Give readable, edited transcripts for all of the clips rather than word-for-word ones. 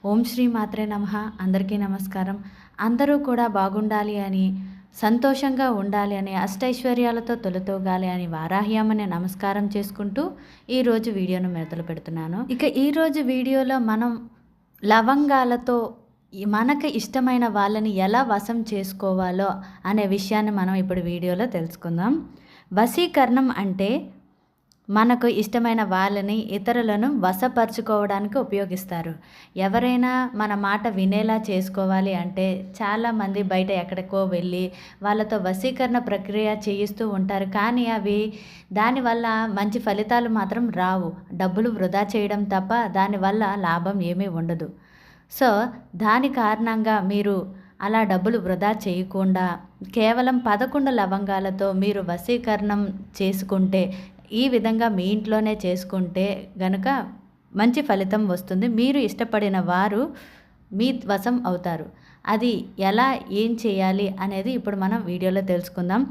ఓం శ్రీ మాత్రే నమః. అందరికీ నమస్కారం. అందరూ కూడా బాగుండాలి అని, సంతోషంగా ఉండాలి అని, అష్టైశ్వర్యాలతో తొలతూగాలి అని వారాహ్యమని నమస్కారం చేసుకుంటూ ఈరోజు వీడియోను మొదలు పెడుతున్నాను. ఇక ఈరోజు వీడియోలో మనం లవంగాలతో మనకు ఇష్టమైన వాళ్ళని ఎలా వశం చేసుకోవాలో అనే విషయాన్ని మనం ఇప్పుడు వీడియోలో తెలుసుకుందాం. వశీకరణం అంటే మనకు ఇష్టమైన వాళ్ళని ఇతరులను వశపరుచుకోవడానికి ఉపయోగిస్తారు. ఎవరైనా మన మాట వినేలా చేసుకోవాలి అంటే చాలామంది బయట ఎక్కడికో వెళ్ళి వాళ్ళతో వశీకరణ ప్రక్రియ చేయిస్తూ ఉంటారు. కానీ దానివల్ల మంచి ఫలితాలు మాత్రం రావు. డబ్బులు వృధా చేయడం తప్ప దానివల్ల లాభం ఏమీ ఉండదు. సో దాని కారణంగా మీరు అలా డబ్బులు వృధా చేయకుండా కేవలం 11 లవంగాలతో మీరు వశీకరణం చేసుకుంటే, ఈ విధంగా మీ ఇంట్లోనే చేసుకుంటే గనుక మంచి ఫలితం వస్తుంది. మీరు ఇష్టపడిన వారు మీ వశం అవుతారు. అది ఎలా, ఏం చేయాలి అనేది ఇప్పుడు మనం వీడియోలో తెలుసుకుందాం.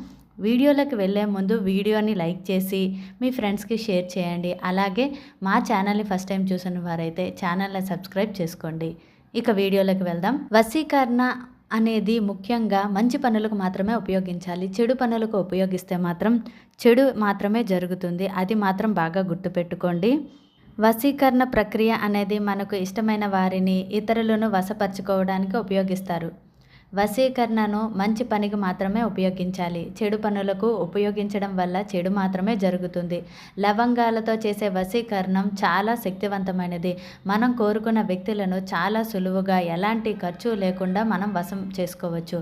వీడియోలోకి వెళ్ళే ముందు వీడియోని లైక్ చేసి మీ ఫ్రెండ్స్కి షేర్ చేయండి. అలాగే మా ఛానల్ని ఫస్ట్ టైం చూసిన వారైతే ఛానల్ని సబ్స్క్రైబ్ చేసుకోండి. ఇక వీడియోలోకి వెళ్దాం. వశీకరణ అనేది ముఖ్యంగా మంచి పనులకు మాత్రమే ఉపయోగించాలి. చెడు పనులకు ఉపయోగిస్తే మాత్రం చెడు మాత్రమే జరుగుతుంది. అది మాత్రం బాగా గుర్తుపెట్టుకోండి. వశీకరణ ప్రక్రియ అనేది మనకు ఇష్టమైన వారిని ఇతరులను వశపరచుకోవడానికి ఉపయోగిస్తారు. వశీకరణను మంచి పనికి మాత్రమే ఉపయోగించాలి. చెడు పనులకు ఉపయోగించడం వల్ల చెడు మాత్రమే జరుగుతుంది. లవంగాలతో చేసే వశీకరణం చాలా శక్తివంతమైనది. మనం కోరుకున్న వ్యక్తులను చాలా సులువుగా ఎలాంటి ఖర్చు లేకుండా మనం వశం చేసుకోవచ్చు.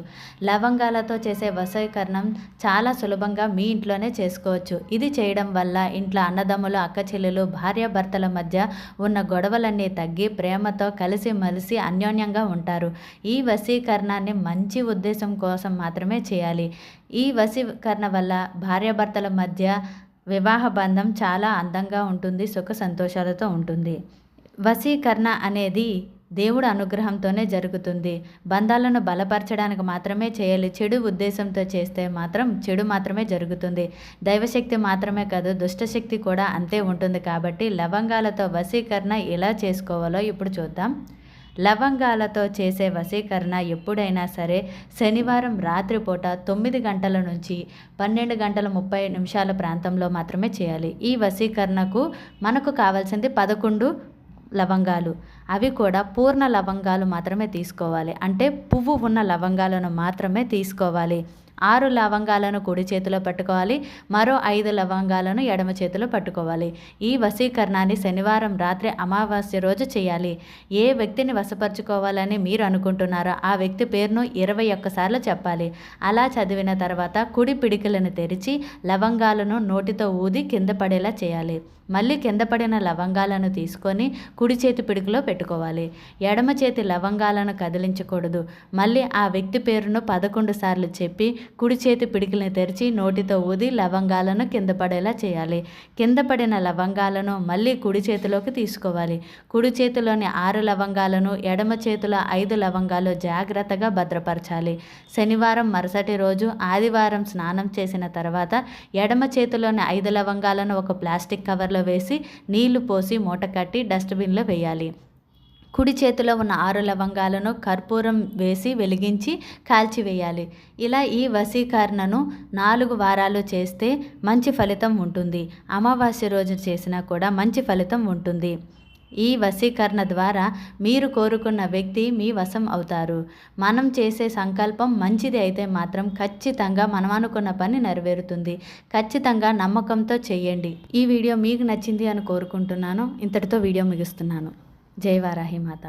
లవంగాలతో చేసే వశీకరణం చాలా సులభంగా మీ ఇంట్లోనే చేసుకోవచ్చు. ఇది చేయడం వల్ల ఇంట్లో అన్నదమ్ములు, అక్క చెల్లెలు, భార్యాభర్తల మధ్య ఉన్న గొడవలన్నీ తగ్గి ప్రేమతో కలిసిమెలిసి అన్యోన్యంగా ఉంటారు. ఈ వశీకరణాన్ని మంచి ఉద్దేశం కోసం మాత్రమే చేయాలి. ఈ వశీకరణ వల్ల భార్యాభర్తల మధ్య వివాహ బంధం చాలా అందంగా ఉంటుంది, సుఖ సంతోషాలతో ఉంటుంది. వశీకరణ అనేది దేవుడు అనుగ్రహంతోనే జరుగుతుంది. బంధాలను బలపరచడానికి మాత్రమే చేయాలి. చెడు ఉద్దేశంతో చేస్తే మాత్రం చెడు మాత్రమే జరుగుతుంది. దైవశక్తి మాత్రమే కాదు, దుష్టశక్తి కూడా అంతే ఉంటుంది. కాబట్టి లవంగాలతో వశీకరణ ఎలా చేసుకోవాలో ఇప్పుడు చూద్దాం. లవంగాలతో చేసే వశీకరణ ఎప్పుడైనా సరే శనివారం రాత్రిపూట 9 గంటల నుంచి 12 గంటల 30 నిమిషాల ప్రాంతంలో మాత్రమే చేయాలి. ఈ వశీకరణకు మనకు కావాల్సింది 11 లవంగాలు. అవి కూడా పూర్ణ లవంగాలు మాత్రమే తీసుకోవాలి. అంటే పువ్వు ఉన్న లవంగాలను మాత్రమే తీసుకోవాలి. 6 లవంగాలను కుడి చేతిలో పట్టుకోవాలి. మరో 5 లవంగాలను ఎడమ చేతిలో పట్టుకోవాలి. ఈ వశీకరణాన్ని శనివారం రాత్రి అమావాస్య రోజు చేయాలి. ఏ వ్యక్తిని వశపరుచుకోవాలని మీరు అనుకుంటున్నారో ఆ వ్యక్తి పేరును 21 సార్లు చెప్పాలి. అలా చదివిన తర్వాత కుడి పిడికిలను తెరిచి లవంగాలను నోటితో ఊది కింద పడేలా చేయాలి. మళ్ళీ కింద పడిన లవంగాలను తీసుకొని కుడి చేతి పిడికిలో పెట్టుకోవాలి. ఎడమ చేతి లవంగాలను కదిలించకూడదు. మళ్ళీ ఆ వ్యక్తి పేరును 11 సార్లు చెప్పి కుడి చేతి పిడికిల్ని తెరిచి నోటితో ఊది లవంగాలను కింద పడేలా చేయాలి. కింద పడిన లవంగాలను మళ్ళీ కుడి చేతిలోకి తీసుకోవాలి. కుడి చేతిలోని 6 లవంగాలను, ఎడమ చేతిలో 5 లవంగాలు జాగ్రత్తగా భద్రపరచాలి. శనివారం మరుసటి రోజు ఆదివారం స్నానం చేసిన తర్వాత ఎడమ చేతిలోని 5 లవంగాలను ఒక ప్లాస్టిక్ కవర్లో వేసి నీళ్లు పోసి మూట కట్టి డస్ట్బిన్లో వేయాలి. కుడి చేతిలో ఉన్న 6 లవంగాలను కర్పూరం వేసి వెలిగించి కాల్చివేయాలి. ఇలా ఈ వశీకరణను 4 వారాలు చేస్తే మంచి ఫలితం ఉంటుంది. అమావాస్య రోజు చేసినా కూడా మంచి ఫలితం ఉంటుంది. ఈ వశీకరణ ద్వారా మీరు కోరుకున్న వ్యక్తి మీ వశం అవుతారు. మనం చేసే సంకల్పం మంచిది అయితే మాత్రం ఖచ్చితంగా మనం అనుకున్న పని నెరవేరుతుంది. ఖచ్చితంగా నమ్మకంతో చేయండి. ఈ వీడియో మీకు నచ్చింది అని కోరుకుంటున్నాను. ఇంతటితో వీడియో ముగిస్తున్నాను. జై వారాహి మాత.